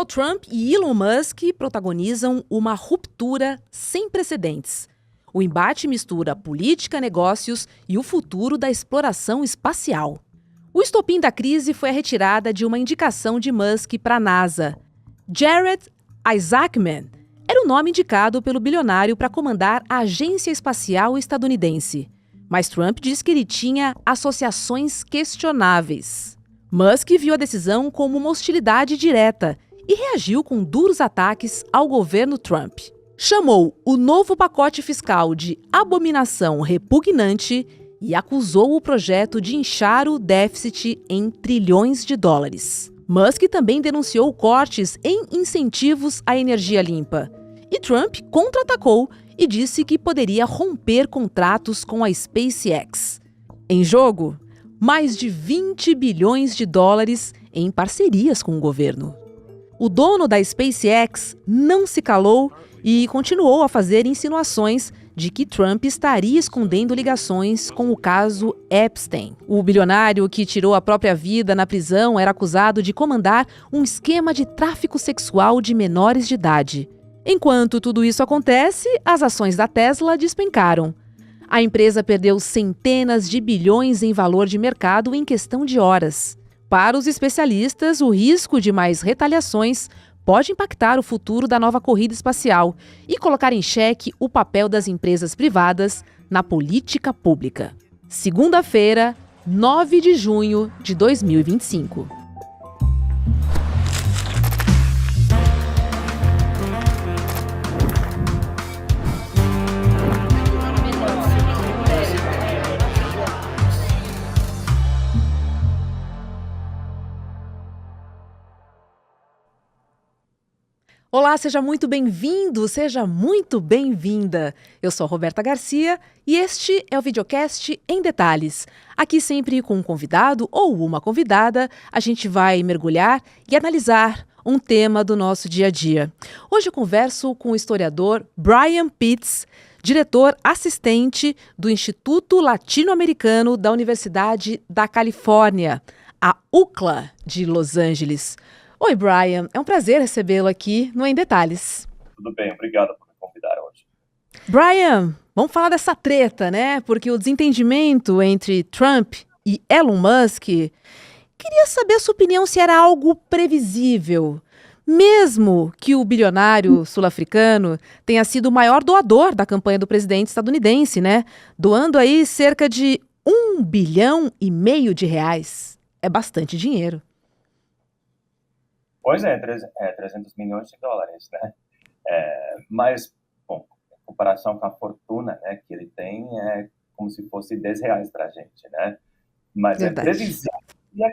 Donald Trump e Elon Musk protagonizam uma ruptura sem precedentes. O embate mistura política, negócios e o futuro da exploração espacial. O estopim da crise foi a retirada de uma indicação de Musk para a NASA. Jared Isaacman era o nome indicado pelo bilionário para comandar a agência espacial estadunidense. Mas Trump disse que ele tinha associações questionáveis. Musk viu a decisão como uma hostilidade direta e reagiu com duros ataques ao governo Trump. Chamou o novo pacote fiscal de abominação repugnante e acusou o projeto de inchar o déficit em trilhões de dólares. Musk também denunciou cortes em incentivos à energia limpa. E Trump contra-atacou e disse que poderia romper contratos com a SpaceX. Em jogo, mais de 20 bilhões de dólares em parcerias com o governo. O dono da SpaceX não se calou e continuou a fazer insinuações de que Trump estaria escondendo ligações com o caso Epstein. O bilionário que tirou a própria vida na prisão era acusado de comandar um esquema de tráfico sexual de menores de idade. Enquanto tudo isso acontece, as ações da Tesla despencaram. A empresa perdeu centenas de bilhões em valor de mercado em questão de horas. Para os especialistas, o risco de mais retaliações pode impactar o futuro da nova corrida espacial e colocar em xeque o papel das empresas privadas na política pública. Segunda-feira, 9 de junho de 2025. Olá, seja muito bem-vindo, seja muito bem-vinda. Eu sou a Roberta Garcia e este é o videocast Em Detalhes. Aqui sempre com um convidado ou uma convidada, a gente vai mergulhar e analisar um tema do nosso dia a dia. Hoje eu converso com o historiador Brian Pitts, diretor assistente do Instituto Latino-Americano da Universidade da Califórnia, a UCLA de Los Angeles. Oi, Brian. É um prazer recebê-lo aqui no Em Detalhes. Tudo bem, obrigado por me convidar hoje. Brian, vamos falar dessa treta, né? Porque o desentendimento entre Trump e Elon Musk, queria saber a sua opinião se era algo previsível. Mesmo que o bilionário sul-africano tenha sido o maior doador da campanha do presidente estadunidense, né? Doando aí cerca de R$1,5 bilhão de reais. É bastante dinheiro. Pois é, 300 milhões de dólares, né? Mas, bom, em comparação com a fortuna, né, que ele tem, é como se fosse R$10 para a gente, né? Mas Verdade. É previsível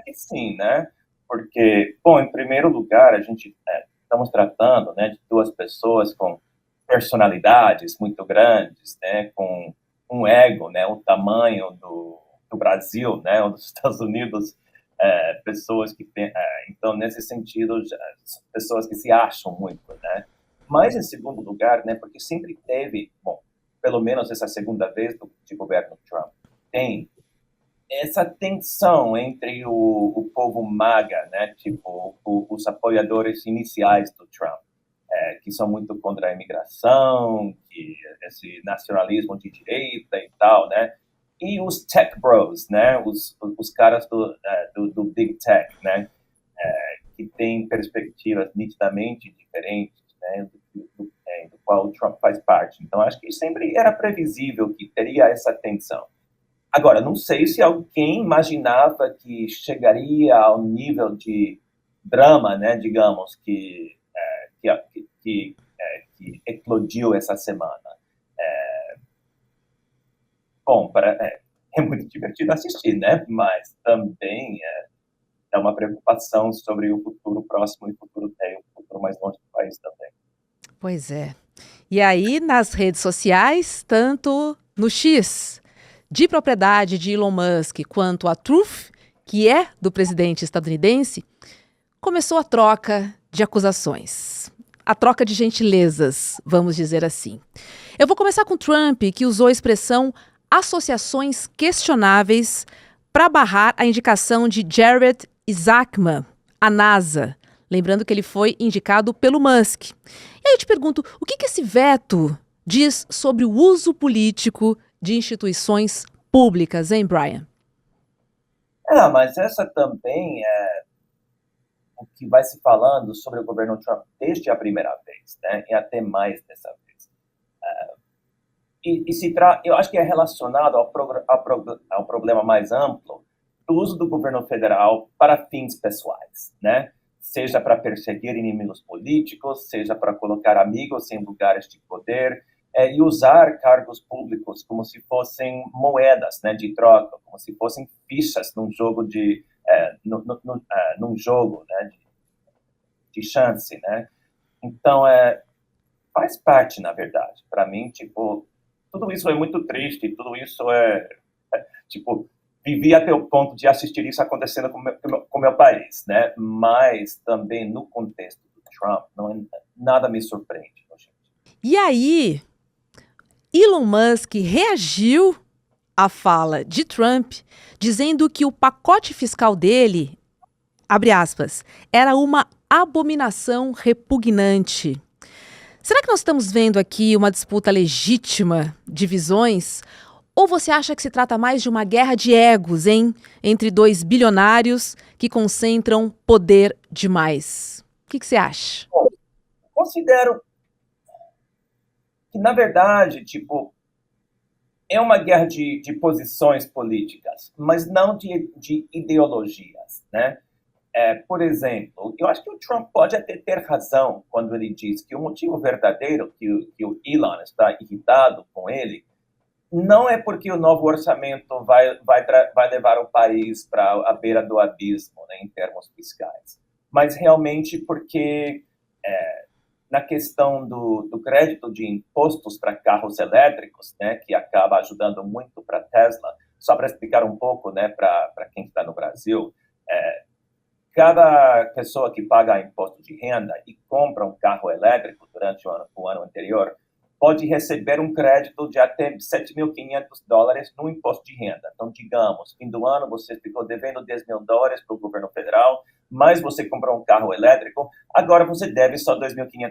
que sim, né? Porque, bom, em primeiro lugar, a gente estamos tratando, né, de duas pessoas com personalidades muito grandes, né, com um ego, né, o tamanho do Brasil, né, ou dos Estados Unidos. Pessoas que então nesse sentido pessoas que se acham muito, né? Mas em segundo lugar, né, porque sempre teve, bom, pelo menos essa segunda vez de governo Trump, tem essa tensão entre o povo MAGA, né, tipo os apoiadores iniciais do Trump, que são muito contra a imigração, que esse nacionalismo de direita e tal, né? E os tech bros, né, os caras do big tech, né, que têm perspectivas nitidamente diferentes, né, do qual o Trump faz parte. Então, acho que sempre era previsível que teria essa tensão. Agora, não sei se alguém imaginava que chegaria ao nível de drama, né, digamos, que eclodiu essa semana. Bom, é muito divertido assistir, né? Mas também é uma preocupação sobre o futuro próximo e o futuro mais longe do país também. Pois é. E aí, nas redes sociais, tanto no X, de propriedade de Elon Musk, quanto a Truth, que é do presidente estadunidense, começou a troca de acusações. A troca de gentilezas, vamos dizer assim. Eu vou começar com Trump, que usou a expressão associações questionáveis para barrar a indicação de Jared Isaacman à NASA. Lembrando que ele foi indicado pelo Musk. E aí eu te pergunto, o que esse veto diz sobre o uso político de instituições públicas, hein, Brian? Mas essa também é o que vai se falando sobre o governo Trump desde a primeira vez, né? E até mais dessa vez. Eu acho que é relacionado ao problema mais amplo do uso do governo federal para fins pessoais, né? Seja para perseguir inimigos políticos, seja para colocar amigos em lugares de poder, e usar cargos públicos como se fossem moedas, né, de troca, como se fossem fichas num jogo num jogo, né, de chance, né? Então, faz parte, na verdade. Para mim, tipo, tudo isso é muito triste, tudo isso tipo, vivi até o ponto de assistir isso acontecendo com meu país, né? Mas também no contexto do Trump, nada me surpreende. Gente. E aí, Elon Musk reagiu à fala de Trump, dizendo que o pacote fiscal dele, abre aspas, era uma abominação repugnante. Será que nós estamos vendo aqui uma disputa legítima de visões? Ou você acha que se trata mais de uma guerra de egos, hein? Entre dois bilionários que concentram poder demais. O que você acha? Bom, considero que, na verdade, tipo, é uma guerra de posições políticas, mas não de ideologias, né? Por exemplo, eu acho que o Trump pode até ter razão quando ele diz que o motivo verdadeiro que o Elon está irritado com ele não é porque o novo orçamento vai levar o país para a beira do abismo, né, em termos fiscais, mas realmente porque na questão do crédito de impostos para carros elétricos, né, que acaba ajudando muito para a Tesla, só para explicar um pouco, né, para quem está no Brasil, cada pessoa que paga imposto de renda e compra um carro elétrico durante o ano anterior pode receber um crédito de até $7.500 no imposto de renda. Então, digamos, fim do ano você ficou devendo $10.000 para o governo federal, mas você comprou um carro elétrico, agora você deve só $2.500.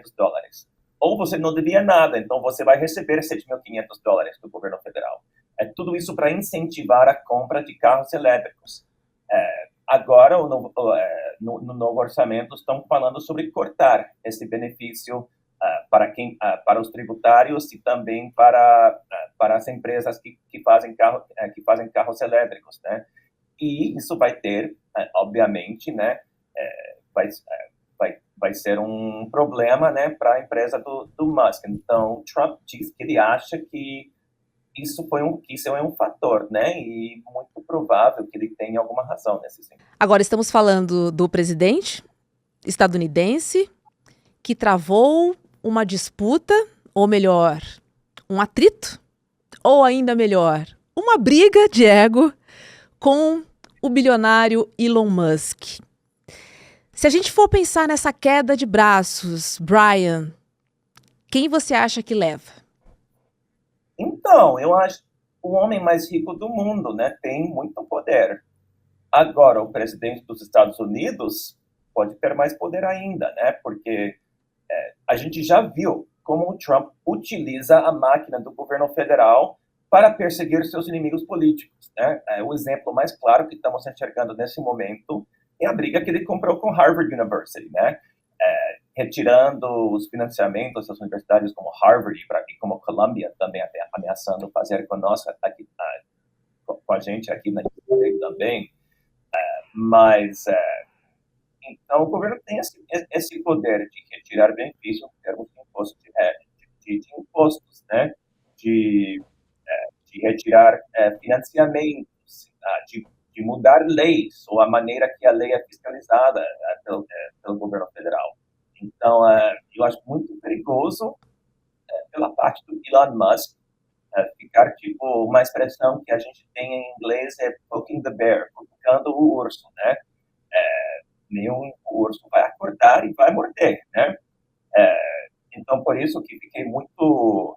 Ou você não devia nada, então você vai receber $7.500 do governo federal. Tudo isso para incentivar a compra de carros elétricos. Agora, no novo orçamento, estão falando sobre cortar esse benefício para os tributários e também para as empresas que fazem carros elétricos, né? E isso vai ter, obviamente, né? Vai ser um problema, né, para a empresa do Musk. Então, Trump diz que ele acha que isso é um fator, né? E muito provável que ele tenha alguma razão nesse sentido. Agora estamos falando do presidente estadunidense que travou uma disputa, ou melhor, um atrito, ou ainda melhor, uma briga de ego com o bilionário Elon Musk. Se a gente for pensar nessa queda de braços, Brian, quem você acha que leva? Então, eu acho que o homem mais rico do mundo, né, tem muito poder. Agora, o presidente dos Estados Unidos pode ter mais poder ainda, né, porque a gente já viu como o Trump utiliza a máquina do governo federal para perseguir seus inimigos políticos, né? O exemplo mais claro que estamos enxergando nesse momento é a briga que ele comprou com Harvard University, né? Retirando os financiamentos das universidades como Harvard e como Columbia, também até ameaçando fazer conosco aqui, com a gente aqui na também. Mas então, o governo tem esse poder de retirar benefícios em termos de impostos, né? De retirar financiamentos, de mudar leis, ou a maneira que a lei é fiscalizada pelo governo federal. Então, eu acho muito perigoso, pela parte do Elon Musk, ficar tipo uma expressão que a gente tem em inglês poking the bear, cutucando o urso, né? Nenhum urso vai acordar e vai morder, né? Então, por isso que fiquei muito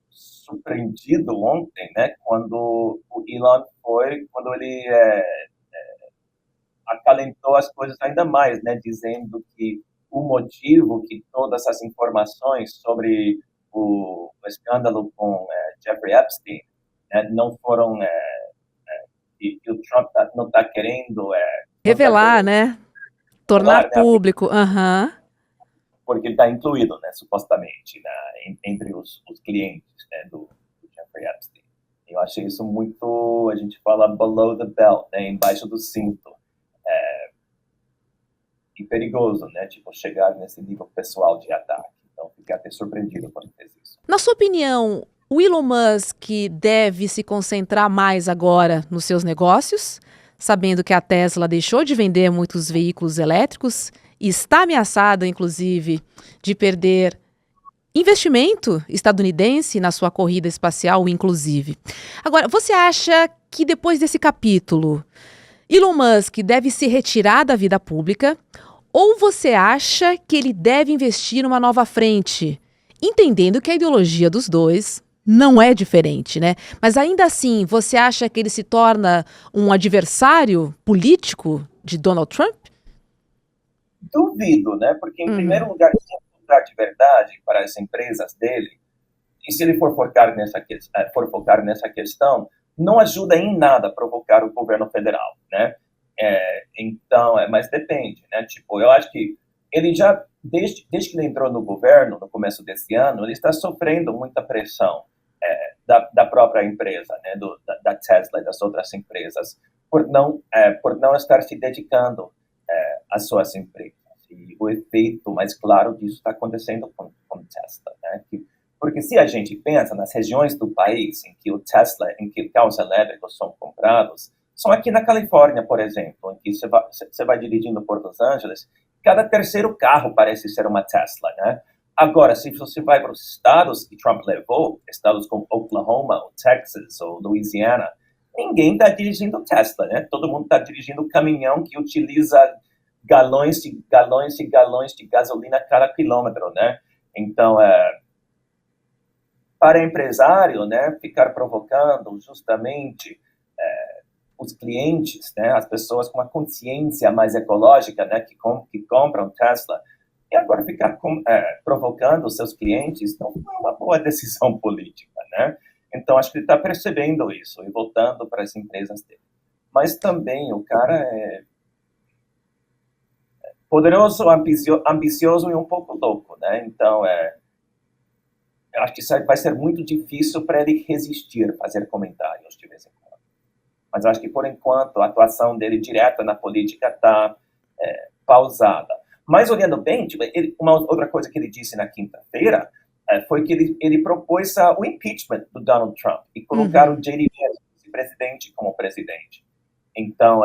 surpreendido ontem, né? Quando o Elon quando ele acalentou as coisas ainda mais, né, dizendo que o motivo que todas as informações sobre o escândalo com Jeffrey Epstein, né, não foram que o Trump não está querendo Revelar, né? Tornar revelar, né, público. Aham. porque ele está incluído, né, supostamente, entre os clientes, né, do Jeffrey Epstein. Eu achei isso muito, a gente fala below the belt, né, embaixo do cinto. E perigoso, né, tipo, chegar nesse nível pessoal de ataque. Então, fiquei até surpreendido quando fez isso. Na sua opinião, o Elon Musk deve se concentrar mais agora nos seus negócios, sabendo que a Tesla deixou de vender muitos veículos elétricos e está ameaçada, inclusive, de perder investimento estadunidense na sua corrida espacial, inclusive. Agora, você acha que depois desse capítulo, Elon Musk deve se retirar da vida pública ou você acha que ele deve investir numa nova frente, entendendo que a ideologia dos dois não é diferente, né? Mas ainda assim, você acha que ele se torna um adversário político de Donald Trump? Duvido, né, porque, em Uhum. primeiro lugar, se lugar de verdade para as empresas dele, e se ele for focar nessa questão, não ajuda em nada a provocar o governo federal, né? Então, mas depende, né? Tipo, eu acho que ele já, desde que ele entrou no governo, no começo desse ano, ele está sofrendo muita pressão da própria empresa, né? Da Tesla e das outras empresas, por não estar se dedicando às suas empresas. E o efeito mais claro disso está acontecendo com Tesla, né? Porque se a gente pensa nas regiões do país em que carros elétricos são comprados, são aqui na Califórnia, por exemplo, em que você vai dirigindo por Los Angeles, cada terceiro carro parece ser uma Tesla, né? Agora, se você vai para os estados que Trump levou, estados como Oklahoma, ou Texas, ou Louisiana, ninguém está dirigindo Tesla, né? Todo mundo está dirigindo caminhão que utiliza galões e galões e galões de gasolina a cada quilômetro, né? Então, para empresário, né, ficar provocando justamente os clientes, né, as pessoas com uma consciência mais ecológica, né, que compram Tesla, e agora ficar provocando os seus clientes não é uma boa decisão política, né? Então, acho que ele está percebendo isso e voltando para as empresas dele. Mas também o cara é poderoso, ambicioso e um pouco louco, né? Então, eu acho que vai ser muito difícil para ele resistir, fazer comentários de vez em quando. Mas acho que, por enquanto, a atuação dele direta na política está pausada. Mas, olhando bem, tipo, uma outra coisa que ele disse na quinta-feira foi que ele propôs o impeachment do Donald Trump e colocar o J.D. Vance, vice-presidente, como presidente. Então,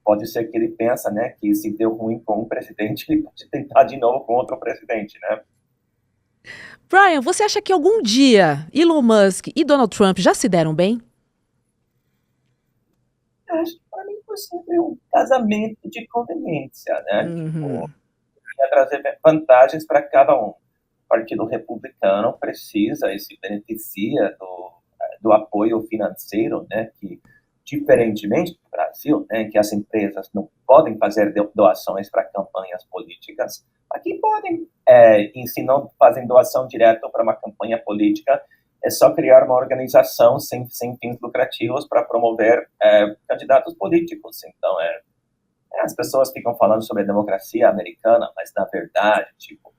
pode ser que ele pensa, né, que se deu ruim com um presidente, ele pode tentar de novo com outro presidente, né? Brian, você acha que algum dia Elon Musk e Donald Trump já se deram bem? Acho que para mim foi sempre um casamento de conveniência, né? Tipo, Uhum. ia trazer vantagens para cada um. O Partido Republicano precisa e se beneficia do apoio financeiro, né? Que, diferentemente do Brasil, né? Que as empresas não podem fazer doações para campanhas políticas, aqui podem. E se não fazem doação direta para uma campanha política, é só criar uma organização sem fins lucrativos para promover candidatos políticos. Então, as pessoas ficam falando sobre a democracia americana, mas, na verdade, tipo,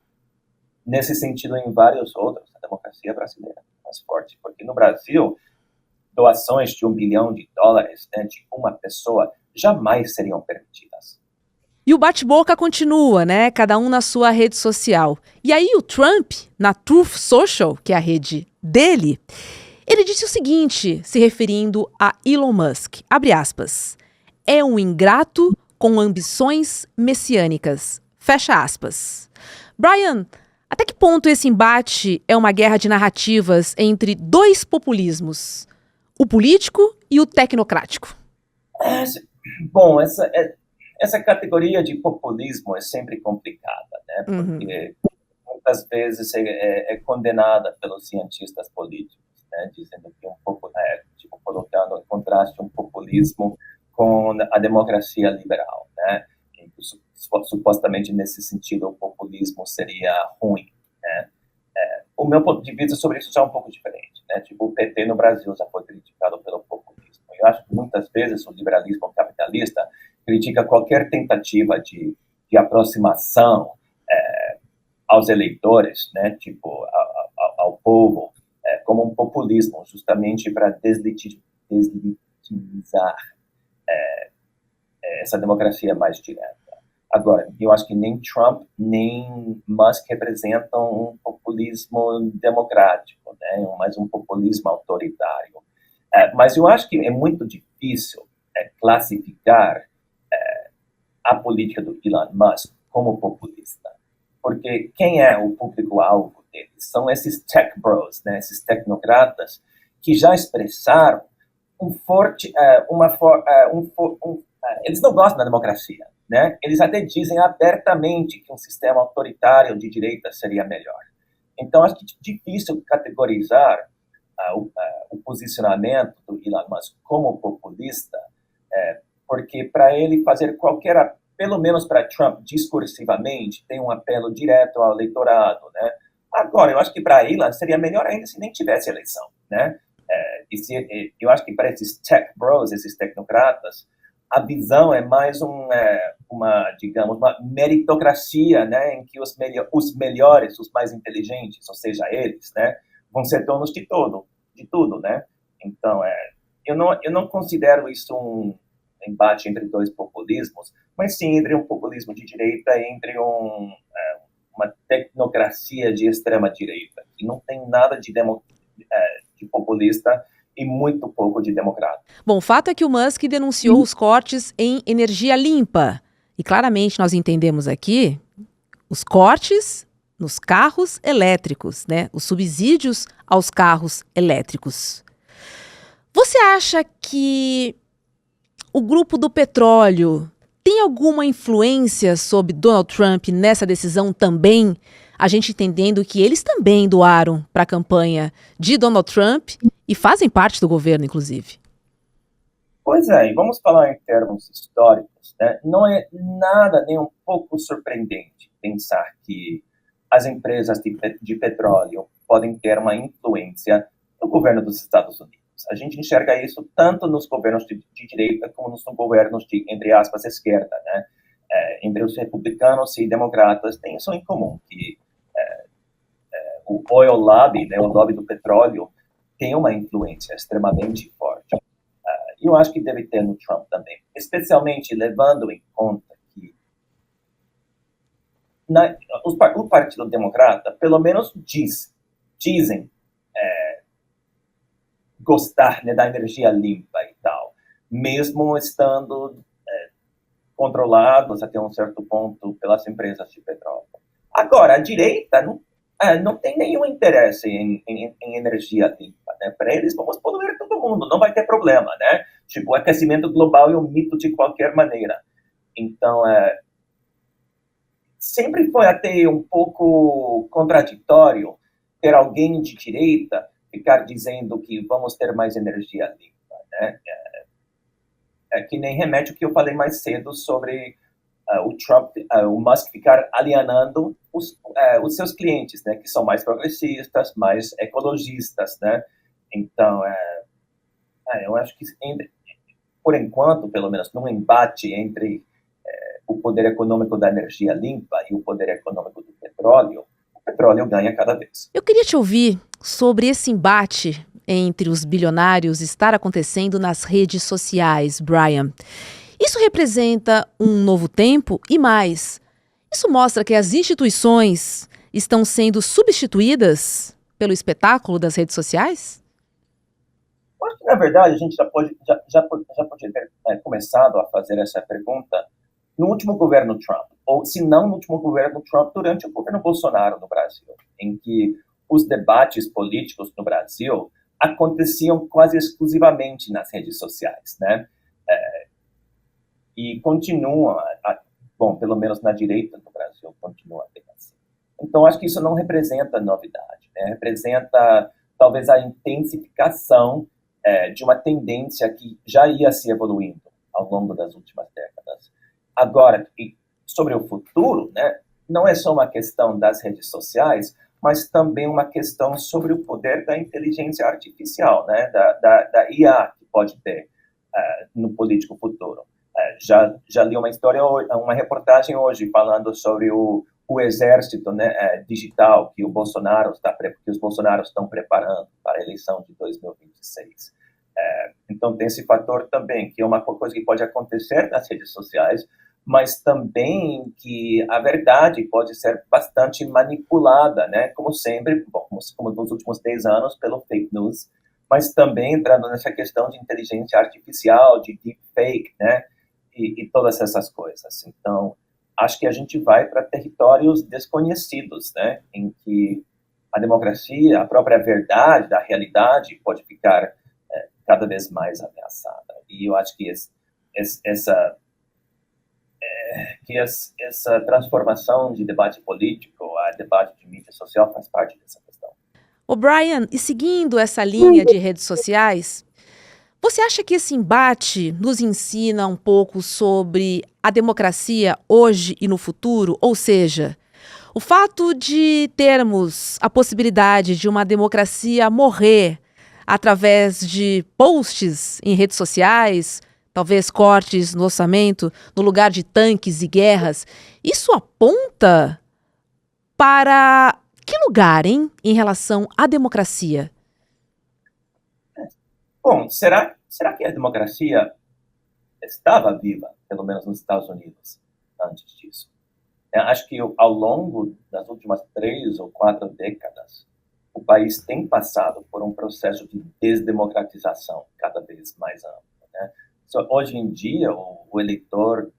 nesse sentido, em vários outros, a democracia brasileira é mais forte. Porque no Brasil, doações de US$ 1 bilhão, né, de uma pessoa jamais seriam permitidas. E o bate-boca continua, né? Cada um na sua rede social. E aí o Trump, na Truth Social, que é a rede dele, ele disse o seguinte, se referindo a Elon Musk, abre aspas, é um ingrato com ambições messiânicas, fecha aspas. Brian, até que ponto esse embate é uma guerra de narrativas entre dois populismos, o político e o tecnocrático? Bom, essa categoria de populismo é sempre complicada, né? Uhum. Porque muitas vezes é condenada pelos cientistas políticos, né? Dizendo que tipo, colocando em contraste um populismo com a democracia liberal, né? Supostamente, nesse sentido, o populismo seria ruim, né? O meu ponto de vista sobre isso já é um pouco diferente, né? Tipo, o PT no Brasil já foi criticado pelo populismo. Eu acho que muitas vezes o liberalismo capitalista critica qualquer tentativa de aproximação aos eleitores, né? Tipo, ao povo, como um populismo, justamente para deslegitimizar essa democracia mais direta. Agora, eu acho que nem Trump nem Musk representam um populismo democrático, né? Mais um populismo autoritário. Mas eu acho que é muito difícil classificar a política do Elon Musk como populista, porque quem é o público-alvo deles? São esses tech bros, né? Esses tecnocratas que já expressaram eles não gostam da democracia, né? Eles até dizem abertamente que um sistema autoritário de direita seria melhor. Então, acho que é difícil categorizar o posicionamento do Elon Musk como populista, porque para ele fazer pelo menos para Trump, discursivamente, tem um apelo direto ao eleitorado, né? Agora, eu acho que para Elon seria melhor ainda se nem tivesse eleição, né? Eu acho que para esses tech bros, esses tecnocratas, a visão é mais uma meritocracia, né, em que os melhores, os mais inteligentes, ou seja, eles, né, vão ser donos de tudo, né? Então, eu não considero isso um embate entre dois populismos, mas sim entre um populismo de direita e entre uma tecnocracia de extrema direita, que não tem nada de populista e muito pouco de democrata. Bom, o fato é que o Musk denunciou os cortes em energia limpa. E claramente nós entendemos aqui os cortes nos carros elétricos, né? Os subsídios aos carros elétricos. Você acha que o grupo do petróleo tem alguma influência sobre Donald Trump nessa decisão também? A gente entendendo que eles também doaram para a campanha de Donald Trump e fazem parte do governo, inclusive. Pois é, e vamos falar em termos históricos, né? Não é nada nem um pouco surpreendente pensar que as empresas de petróleo podem ter uma influência no governo dos Estados Unidos. A gente enxerga isso tanto nos governos de direita como nos governos de, entre aspas, esquerda, né? Entre os republicanos e democratas tem isso em comum, que o oil lobby, né, o lobby do petróleo, tem uma influência extremamente forte. E eu acho que deve ter no Trump também, especialmente levando em conta que o Partido Democrata, pelo menos dizem gostar, né, da energia limpa e tal, mesmo estando controlados até um certo ponto pelas empresas de petróleo. Agora, a direita não tem nenhum interesse em energia limpa, né? Para eles, vamos poluir todo mundo, não vai ter problema, né? Tipo, o aquecimento global é um mito de qualquer maneira. Então, sempre foi até um pouco contraditório ter alguém de direita ficar dizendo que vamos ter mais energia limpa, né? Que nem remete o que eu falei mais cedo sobre o Trump, o Musk ficar alienando os seus clientes, né, que são mais progressistas, mais ecologistas, né? Então, eu acho que, por enquanto, pelo menos, num embate entre o poder econômico da energia limpa e o poder econômico do petróleo, o petróleo ganha cada vez. Eu queria te ouvir sobre esse embate entre os bilionários estar acontecendo nas redes sociais, Brian. Isso representa um novo tempo e mais. Isso mostra que as instituições estão sendo substituídas pelo espetáculo das redes sociais? Eu acho que, na verdade, a gente já pode ter começado a fazer essa pergunta no último governo Trump, ou se não no último governo Trump, durante o governo Bolsonaro no Brasil, em que os debates políticos no Brasil aconteciam quase exclusivamente nas redes sociais, né? E continuam, bom, pelo menos na direita do Brasil, continua a ter assim. Então, acho que isso não representa novidade, né? Representa, talvez, a intensificação de uma tendência que já ia se evoluindo há ao longo das últimas décadas. Agora, sobre o futuro, né, não é só uma questão das redes sociais, mas também uma questão sobre o poder da inteligência artificial, né, da IA que pode ter no político futuro. Já li uma reportagem hoje falando sobre o exército, né, digital que os Bolsonaros estão preparando para a eleição de 2026. Então tem esse fator também, que é uma coisa que pode acontecer nas redes sociais, mas também que a verdade pode ser bastante manipulada, né, como sempre, como nos últimos 10 anos, pelo fake news, mas também entrando nessa questão de inteligência artificial, de deepfake, né, e todas essas coisas. Então, acho que a gente vai para territórios desconhecidos, né, em que a democracia, a própria verdade da realidade pode ficar cada vez mais ameaçada. E eu acho que essa transformação de debate político a debate de mídia social faz parte dessa questão. Ô Brian, e seguindo essa linha de redes sociais, você acha que esse embate nos ensina um pouco sobre a democracia hoje e no futuro? Ou seja, o fato de termos a possibilidade de uma democracia morrer através de posts em redes sociais, talvez cortes no orçamento, no lugar de tanques e guerras, isso aponta para que lugar, hein, em relação à democracia? Bom, será que a democracia estava viva, pelo menos nos Estados Unidos, antes disso? Acho que ao longo das últimas 3 ou 4 décadas, o país tem passado por um processo de desdemocratização cada vez mais amplo, né? Hoje em dia, o eleitor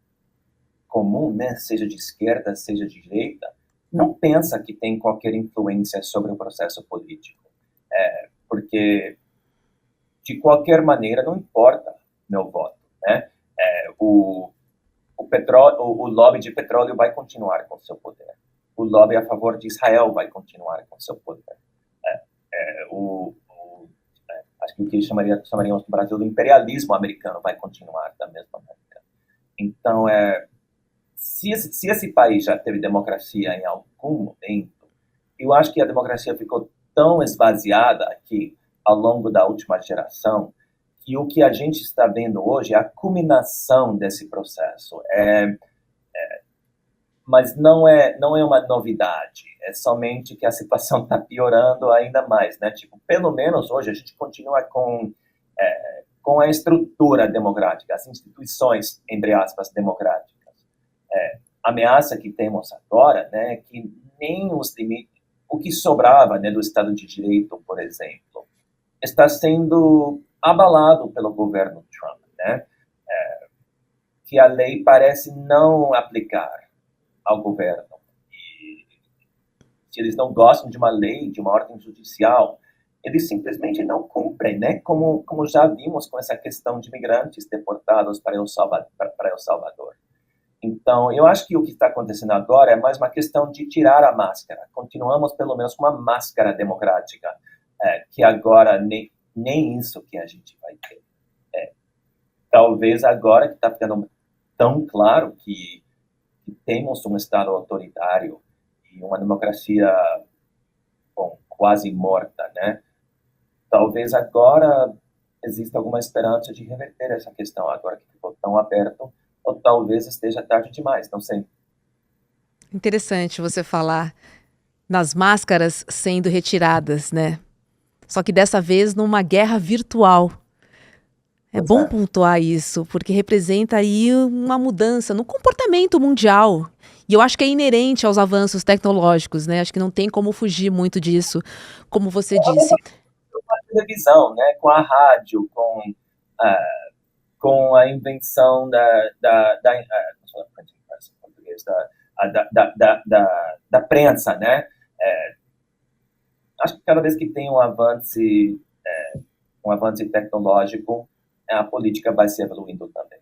comum, né, seja de esquerda, seja de direita, não pensa que tem qualquer influência sobre o processo político, porque de qualquer maneira não importa meu voto, né? O lobby de petróleo vai continuar com seu poder. O lobby a favor de Israel vai continuar com seu poder. Acho que o que chamaríamos no Brasil do imperialismo americano vai continuar da mesma maneira. Então, se esse país já teve democracia em algum momento, eu acho que a democracia ficou tão esvaziada aqui ao longo da última geração que o que a gente está vendo hoje é a culminação desse processo. Mas não é uma novidade, é somente que a situação está piorando ainda mais, né? Tipo, pelo menos hoje a gente continua com a estrutura democrática, as instituições, entre aspas, democráticas. A ameaça que temos agora, né, que nem os limites, o que sobrava, né, do Estado de Direito, por exemplo, está sendo abalado pelo governo Trump, né? Que a lei parece não aplicar ao governo. E se eles não gostam de uma lei, de uma ordem judicial, eles simplesmente não cumprem, né? Como já vimos com essa questão de imigrantes deportados para El Salvador. Então, eu acho que o que está acontecendo agora é mais uma questão de tirar a máscara. Continuamos, pelo menos, com uma máscara democrática, que agora nem isso que a gente vai ter. Talvez agora que está ficando tão claro que temos um Estado autoritário e uma democracia quase morta, né? Talvez agora exista alguma esperança de reverter essa questão, agora que ficou tão aberto, ou talvez esteja tarde demais, não sei. Interessante você falar nas máscaras sendo retiradas, né? Só que dessa vez numa guerra virtual. É bom pontuar isso, porque representa aí uma mudança no comportamento mundial. E eu acho que é inerente aos avanços tecnológicos, né? Acho que não tem como fugir muito disso, como você disse. Com a televisão, né? Com a rádio, com a invenção da prensa, né? Acho que cada vez que tem um avanço tecnológico, a política vai se evoluindo também.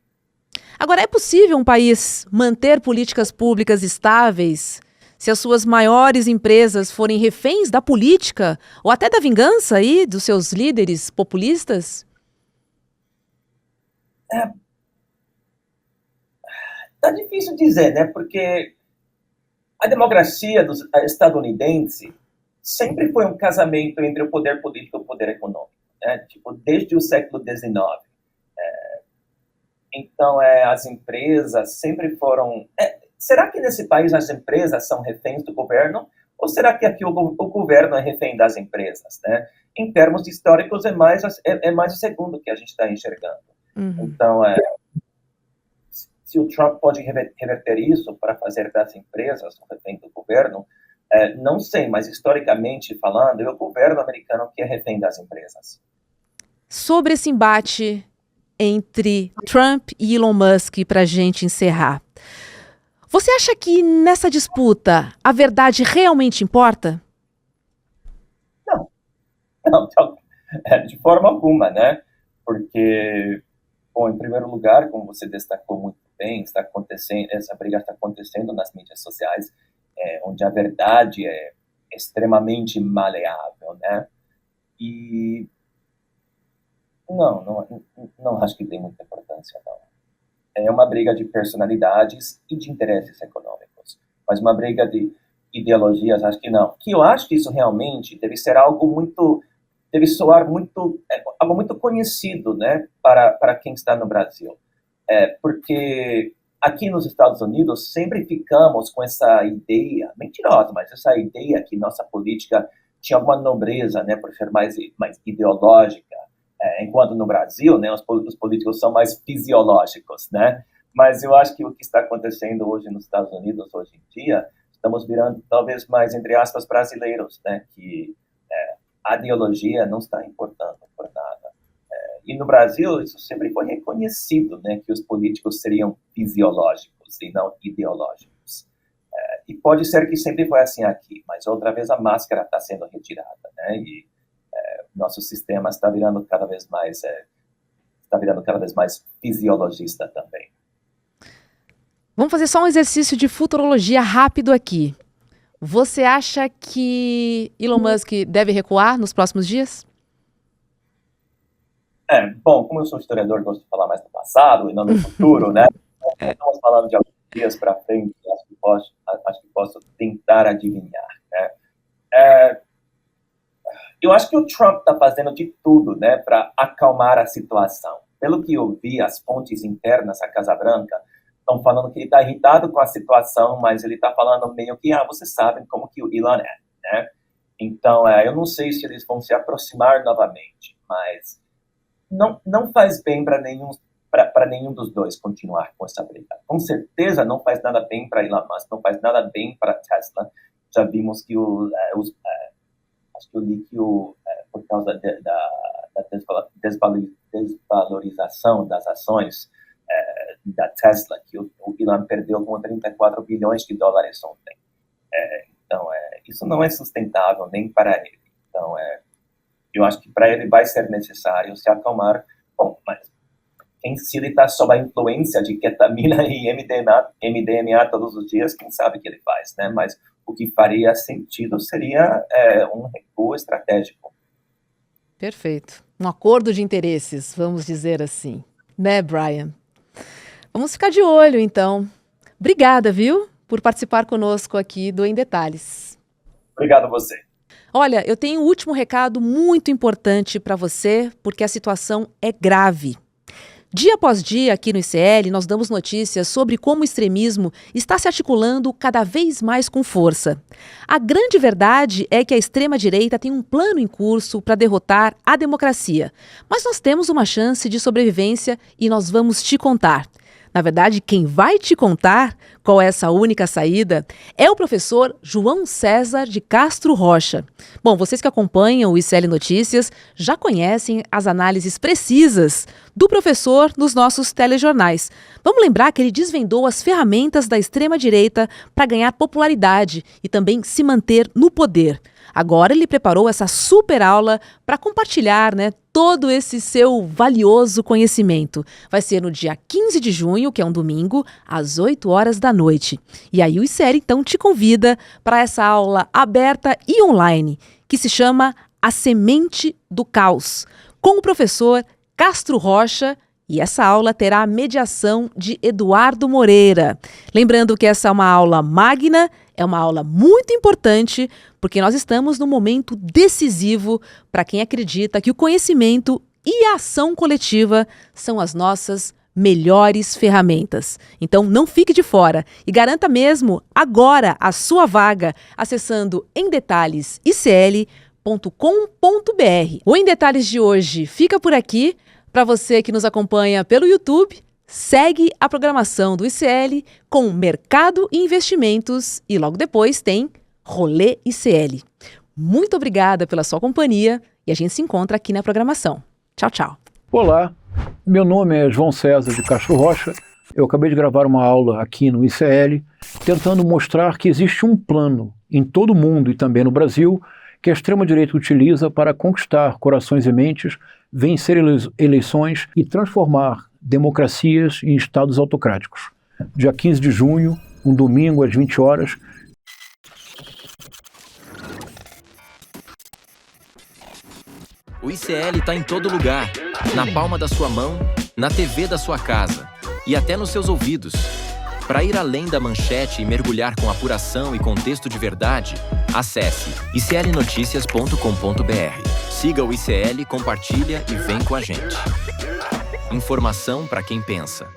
Agora, é possível um país manter políticas públicas estáveis se as suas maiores empresas forem reféns da política ou até da vingança aí dos seus líderes populistas? Tá difícil dizer, né? Porque a democracia estadunidense sempre foi um casamento entre o poder político e o poder econômico, né? Tipo, desde o século XIX. Então, as empresas sempre foram... será que nesse país as empresas são reféns do governo? Ou será que aqui o governo é refém das empresas, né? Em termos históricos, é mais o segundo que a gente está enxergando. Uhum. Então, se o Trump pode reverter isso para fazer das empresas um refém do governo, não sei, mas historicamente falando, é o governo americano que é refém das empresas. Sobre esse embate entre Trump e Elon Musk, para a gente encerrar, você acha que nessa disputa a verdade realmente importa? Não, de forma alguma, né? Porque, bom, em primeiro lugar, como você destacou muito bem, essa briga está acontecendo nas mídias sociais, onde a verdade é extremamente maleável, né? E não acho que tem muita importância, não. É uma briga de personalidades e de interesses econômicos, mas uma briga de ideologias, acho que não. Que eu acho que isso realmente deve ser deve soar algo muito conhecido, né, para quem está no Brasil. Porque aqui nos Estados Unidos sempre ficamos com essa ideia, mentirosa, mas essa ideia que nossa política tinha alguma nobreza, né, por ser mais ideológica, enquanto no Brasil, né, os políticos são mais fisiológicos, né? Mas eu acho que o que está acontecendo hoje nos Estados Unidos, hoje em dia, estamos virando talvez mais, entre aspas, brasileiros, né? Que a ideologia não está importando por nada. E no Brasil, isso sempre foi reconhecido, né? Que os políticos seriam fisiológicos e não ideológicos. E pode ser que sempre foi assim aqui, mas outra vez a máscara está sendo retirada, né? E nosso sistema está virando cada vez mais fisiologista também. Vamos fazer só um exercício de futurologia rápido aqui. Você acha que Elon Musk deve recuar nos próximos dias? Bom, como eu sou historiador, gosto de falar mais do passado e não do futuro, né? Estamos falando de alguns dias para frente, acho que posso tentar adivinhar, né? Eu acho que o Trump está fazendo de tudo, né, para acalmar a situação. Pelo que eu vi, as fontes internas da Casa Branca estão falando que ele está irritado com a situação, mas ele está falando meio que, vocês sabem como que o Elon é, né? Então, eu não sei se eles vão se aproximar novamente, mas não faz bem para nenhum dos dois continuar com essa briga. Com certeza não faz nada bem para Elon Musk, não faz nada bem para Tesla. Já vimos que acho que eu li que por causa da desvalorização das ações da Tesla, que o Elon perdeu como 34 bilhões de dólares ontem. Então, isso não é sustentável nem para ele. Então, eu acho que para ele vai ser necessário se acalmar. Bom, mas se ele está sob a influência de ketamina e MDMA todos os dias, quem sabe o que ele faz, né? Mas o que faria sentido seria um recuo estratégico. Perfeito. Um acordo de interesses, vamos dizer assim. Né, Brian? Vamos ficar de olho, então. Obrigada, viu, por participar conosco aqui do Em Detalhes. Obrigado a você. Olha, eu tenho um último recado muito importante para você, porque a situação é grave. Dia após dia, aqui no ICL, nós damos notícias sobre como o extremismo está se articulando cada vez mais com força. A grande verdade é que a extrema-direita tem um plano em curso para derrotar a democracia. Mas nós temos uma chance de sobrevivência e nós vamos te contar. Na verdade, quem vai te contar qual é essa única saída é o professor João César de Castro Rocha. Bom, vocês que acompanham o ICL Notícias já conhecem as análises precisas do professor nos nossos telejornais. Vamos lembrar que ele desvendou as ferramentas da extrema-direita para ganhar popularidade e também se manter no poder. Agora ele preparou essa super aula para compartilhar, todo esse seu valioso conhecimento. Vai ser no dia 15 de junho, que é um domingo, às 8 horas da noite. E aí o ICL, então, te convida para essa aula aberta e online, que se chama A Semente do Caos, com o professor Castro Rocha E essa aula terá a mediação de Eduardo Moreira. Lembrando que essa é uma aula magna, é uma aula muito importante, porque nós estamos num momento decisivo para quem acredita que o conhecimento e a ação coletiva são as nossas melhores ferramentas. Então não fique de fora e garanta mesmo agora a sua vaga acessando emdetalhesicl.com.br. O Em Detalhes de hoje fica por aqui. Para você que nos acompanha pelo YouTube, segue a programação do ICL com Mercado e Investimentos e logo depois tem Rolê ICL. Muito obrigada pela sua companhia e a gente se encontra aqui na programação. Tchau, tchau. Olá, meu nome é João César de Castro Rocha. Eu acabei de gravar uma aula aqui no ICL tentando mostrar que existe um plano em todo o mundo e também no Brasil que a extrema-direita utiliza para conquistar corações e mentes, vencer eleições e transformar democracias em estados autocráticos. Dia 15 de junho, um domingo às 20 horas. O ICL está em todo lugar, na palma da sua mão, na TV da sua casa e até nos seus ouvidos. Para ir além da manchete e mergulhar com apuração e contexto de verdade, acesse iclnoticias.com.br. Siga o ICL, compartilha e vem com a gente. Informação para quem pensa.